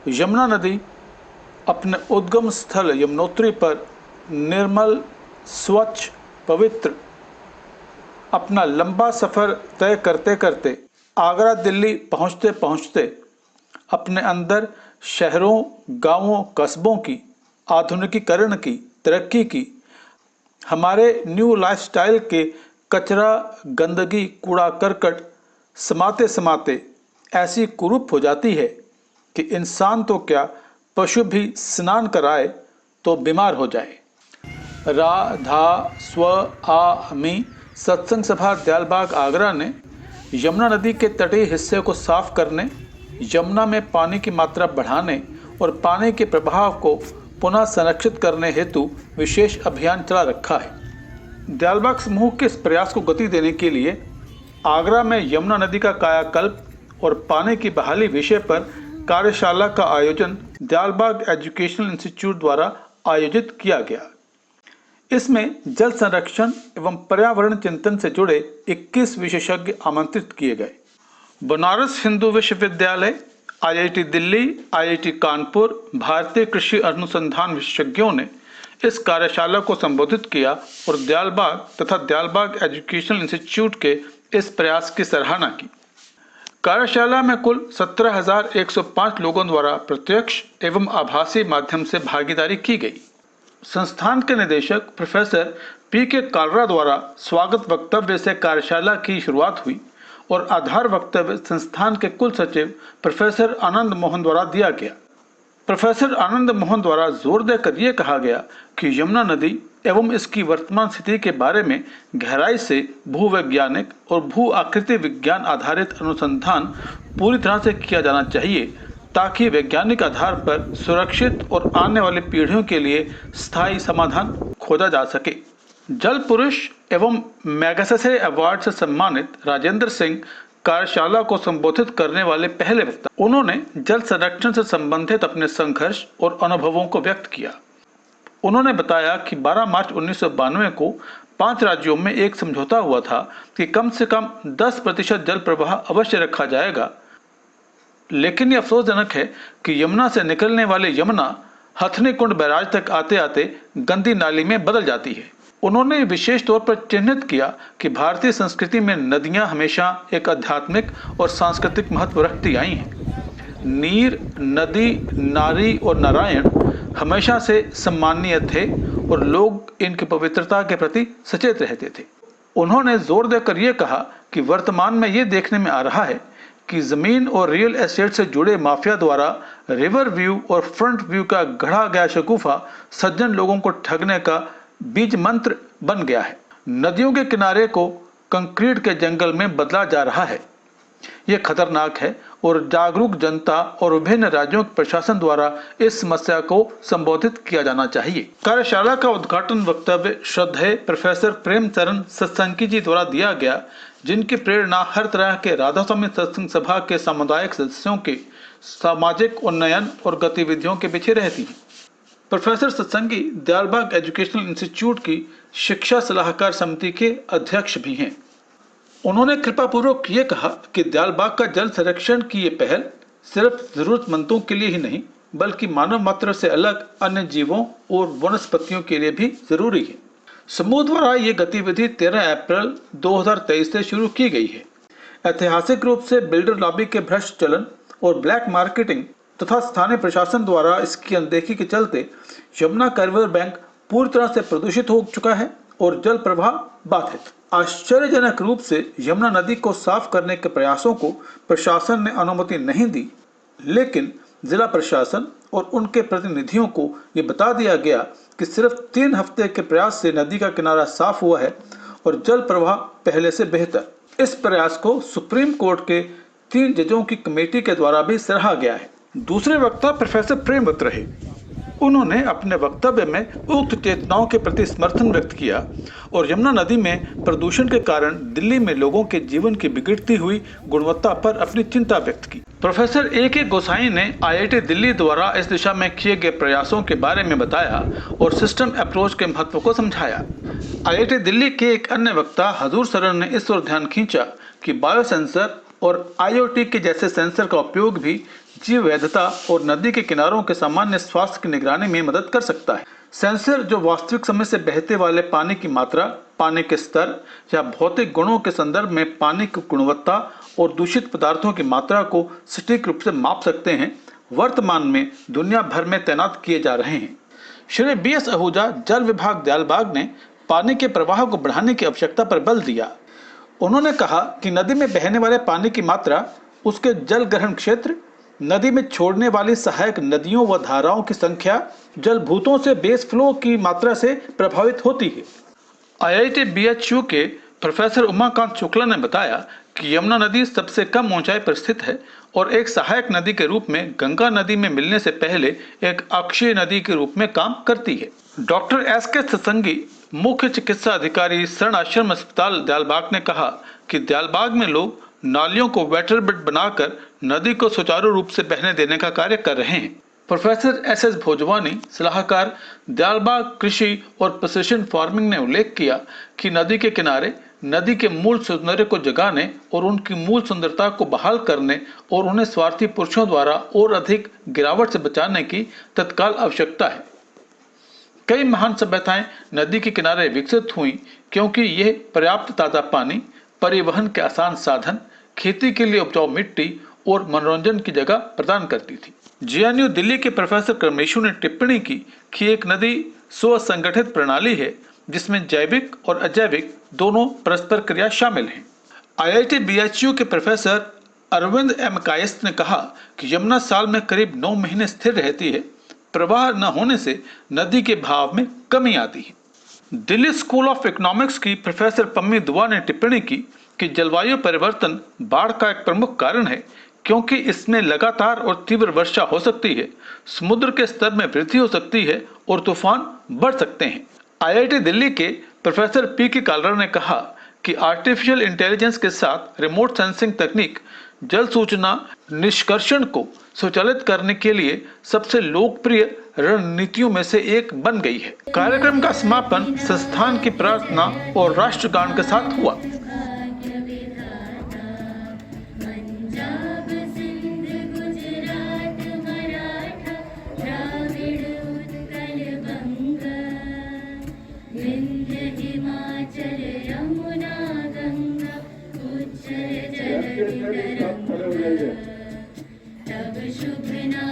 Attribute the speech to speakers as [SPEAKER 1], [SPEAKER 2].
[SPEAKER 1] यमुना नदी अपने उद्गम स्थल यमुनोत्री पर निर्मल, स्वच्छ, पवित्र अपना लंबा सफर तय करते करते आगरा दिल्ली पहुंचते पहुंचते अपने अंदर शहरों, गांवों, कस्बों की आधुनिकीकरण की, तरक्की की, हमारे न्यू लाइफस्टाइल के कचरा, गंदगी, कूड़ा करकट समाते समाते ऐसी कुरूप हो जाती है कि इंसान तो क्या, पशु भी स्नान कराए तो बीमार हो जाए। रा धा स्व आ मी सत्संग सभा दयालबाग आगरा ने यमुना नदी के तटीय हिस्से को साफ करने, यमुना में पानी की मात्रा बढ़ाने और पानी के प्रवाह को पुनः संरक्षित करने हेतु विशेष अभियान चला रखा है। दयालबाग समूह के इस प्रयास को गति देने के लिए आगरा में यमुना नदी का कायाकल्प और पानी की बहाली विषय पर कार्यशाला का आयोजन दयालबाग एजुकेशनल इंस्टीट्यूट द्वारा आयोजित किया गया। इसमें जल संरक्षण एवं पर्यावरण चिंतन से जुड़े 21 विशेषज्ञ आमंत्रित किए गए। बनारस हिंदू विश्वविद्यालय, IIT दिल्ली, IIT कानपुर, भारतीय कृषि अनुसंधान विशेषज्ञों ने इस कार्यशाला को संबोधित किया और दयालबाग तथा दयालबाग एजुकेशनल इंस्टीट्यूट के इस प्रयास की सराहना की। कार्यशाला में कुल 17,105 लोगों द्वारा प्रत्यक्ष एवं आभासी माध्यम से भागीदारी की गई। संस्थान के निदेशक प्रोफेसर PK कालरा द्वारा स्वागत वक्तव्य से कार्यशाला की शुरुआत हुई और आधार वक्तव्य संस्थान के कुल सचिव प्रोफेसर आनंद मोहन द्वारा दिया गया। प्रोफेसर आनंद मोहन द्वारा जोर देकर यह कहा गया कि यमुना नदी एवं इसकी वर्तमान स्थिति के बारे में गहराई से भूवैज्ञानिक और भू आकृति विज्ञान आधारित अनुसंधान पूरी तरह से किया जाना चाहिए ताकि वैज्ञानिक आधार पर सुरक्षित और आने वाली पीढ़ियों के लिए स्थायी समाधान खोजा जा सके। जल पुरुष एवं मैगसेसे अवार्ड से सम्मानित राजेंद्र सिंह कार्यशाला को संबोधित करने वाले पहले वक्ता। उन्होंने जल संरक्षण से संबंधित अपने संघर्ष और अनुभवों को व्यक्त किया। उन्होंने बताया कि 12 मार्च 1992 को 5 राज्यों में एक समझौता हुआ था कि कम से कम 10% जल प्रवाह अवश्य रखा जाएगा, लेकिन यह अफसोसजनक है कि यमुना से निकलने वाली यमुना हथनी कुंड बैराज तक आते आते गंदी नाली में बदल जाती है। उन्होंने विशेष तौर पर चिन्हित किया कि भारतीय संस्कृति में नदियां हमेशा एक आध्यात्मिक और सांस्कृतिक महत्व रखती आई हैं। नीर, नदी, नारी और नारायण हमेशा से सम्माननीय थे और लोग इनकी पवित्रता के प्रति सचेत रहते थे। उन्होंने जोर देकर यह कहा कि वर्तमान में ये देखने में आ रहा है कि जमीन और रियल एस्टेट से जुड़े माफिया द्वारा रिवर व्यू और फ्रंट व्यू का गढ़ा गया शगुफा सज्जन लोगों को ठगने का बीज मंत्र बन गया है। नदियों के किनारे को कंक्रीट के जंगल में बदला जा रहा है। यह खतरनाक है और जागरूक जनता और विभिन्न राज्यों के प्रशासन द्वारा इस समस्या को संबोधित किया जाना चाहिए। कार्यशाला का उद्घाटन वक्तव्य श्रद्धेय प्रोफेसर प्रेमचरण सत्संगी जी द्वारा दिया गया, जिनकी प्रेरणा हर तरह के राधा स्वामी सत्संग सभा के सामुदायिक सदस्यों के सामाजिक उन्नयन और गतिविधियों के पीछे रहती है। प्रोफेसर सत्संगी दयालबाग एजुकेशनल इंस्टीट्यूट की शिक्षा सलाहकार समिति के अध्यक्ष भी हैं। उन्होंने कृपापूर्वक ये कहा कि दयालबाग का जल संरक्षण की ये पहल सिर्फ जरूरतमंदों के लिए ही नहीं बल्कि मानव मात्र से अलग अन्य जीवों और वनस्पतियों के लिए भी जरूरी है। समूह द्वारा ये गतिविधि 13 अप्रैल 2023 से शुरू की गई है। ऐतिहासिक रूप से बिल्डर लॉबी के भ्रष्ट चलन और ब्लैक मार्केटिंग तथा स्थानीय प्रशासन द्वारा इसकी अनदेखी के चलते यमुना का रिवर बैंक पूरी तरह से प्रदूषित हो चुका है और जल प्रवाह बाधित। आश्चर्यजनक रूप से यमुना नदी को साफ करने के प्रयासों को प्रशासन ने अनुमति नहीं दी, लेकिन जिला प्रशासन और उनके प्रतिनिधियों को ये बता दिया गया कि सिर्फ 3 हफ्ते के प्रयास से नदी का किनारा साफ हुआ है और जल प्रवाह पहले से बेहतर। इस प्रयास को सुप्रीम कोर्ट के 3 जजों की कमेटी के द्वारा भी सराहा गया है। दूसरे वक्ता प्रोफेसर प्रेमवत रहे। उन्होंने अपने वक्तव्य में उक्त चेतनाओं के प्रति समर्थन व्यक्त किया और यमुना नदी में प्रदूषण के कारण दिल्ली में लोगों के जीवन की बिगड़ती हुई गुणवत्ता पर अपनी चिंता व्यक्त की। Professor A.K. गोसाई ने IIT दिल्ली द्वारा इस दिशा में किए गए प्रयासों के बारे में बताया और सिस्टम अप्रोच के महत्व को समझाया। IIT दिल्ली के एक अन्य वक्ता हजूर सरन ने इस ओर ध्यान खींचा कि बायोसेंसर और IoT के जैसे सेंसर का उपयोग भी जीव वैधता और नदी के किनारों के सामान्य स्वास्थ्य की निगरानी में मदद कर सकता है। सेंसर जो वास्तविक समय से बहते वाले पानी की मात्रा, पानी के स्तर या भौतिक गुणों के संदर्भ में पानी की गुणवत्ता और दूषित पदार्थों की मात्रा को सटीक रूप से माप सकते हैं, वर्तमान में दुनिया भर में तैनात किए जा रहे हैं। श्री BS आहूजा, जल विभाग दयालबाग ने पानी के प्रवाह को बढ़ाने की आवश्यकता पर बल दिया। उन्होंने कहा कि नदी में बहने वाले पानी की मात्रा, उसके जल ग्रहण क्षेत्र, नदी में छोड़ने वाली सहायक नदियों व धाराओं की संख्या, जल भूतों से बेस फ्लो की मात्रा से प्रभावित होती है। IIT BHU के प्रोफेसर उमाकांत शुक्ला ने बताया कि यमुना नदी सबसे कम ऊंचाई पर स्थित है और एक सहायक नदी के रूप में गंगा नदी में मिलने से पहले एक अक्षय नदी के रूप में काम करती है। डॉक्टर SK सत्संगी, मुख्य चिकित्सा अधिकारी, शरण आश्रम अस्पताल दयालबाग ने कहा कि दयालबाग में लोग नालियों को वेटर बेड बनाकर नदी को सुचारू रूप से बहने देने का कार्य कर रहे हैं। प्रोफेसर SS भोजवानी, सलाहकार, दयालबाग कृषि और प्रिसिशन फार्मिंग ने उल्लेख किया कि नदी के किनारे नदी के मूल सौंदर्य को जगाने और उनकी मूल सुंदरता को बहाल करने और उन्हें स्वार्थी पुरुषों द्वारा और अधिक गिरावट से बचाने की तत्काल आवश्यकता है। कई महान सभ्यताएं नदी के किनारे विकसित हुई क्योंकि यह पर्याप्त ताजा पानी, परिवहन के आसान साधन, खेती के लिए उपजाऊ मिट्टी और मनोरंजन की जगह प्रदान करती थी। JNU दिल्ली के प्रोफेसर कर्मेशु ने टिप्पणी की कि एक नदी स्वसंगठित प्रणाली है जिसमें जैविक और अजैविक दोनों परस्पर क्रिया शामिल हैं। IIT BHU के प्रोफेसर अरविंद M कायस्थ ने कहा कि यमुना साल में करीब 9 महीने स्थिर रहती है। प्रवाह न होने से नदी के भाव में कमी आती है। दिल्ली स्कूल ऑफ इकोनॉमिक्स की प्रोफेसर पम्मी दुआ ने टिप्पणी की कि जलवायु परिवर्तन बाढ़ का एक प्रमुख कारण है क्योंकि इसमें लगातार और तीव्र वर्षा हो सकती है, समुद्र के स्तर में वृद्धि हो सकती है और तूफान बढ़ सकते हैं। IIT दिल्ली के प्रोफेसर PK कालरा ने कहा कि आर्टिफिशियल इंटेलिजेंस के साथ रिमोट सेंसिंग तकनीक जल सूचना निष्कर्षण को स्वचालित करने के लिए सबसे लोकप्रिय रणनीतियों में से एक बन गई है। कार्यक्रम का समापन संस्थान की प्रार्थना और राष्ट्रगान के साथ हुआ।
[SPEAKER 2] तब शुभ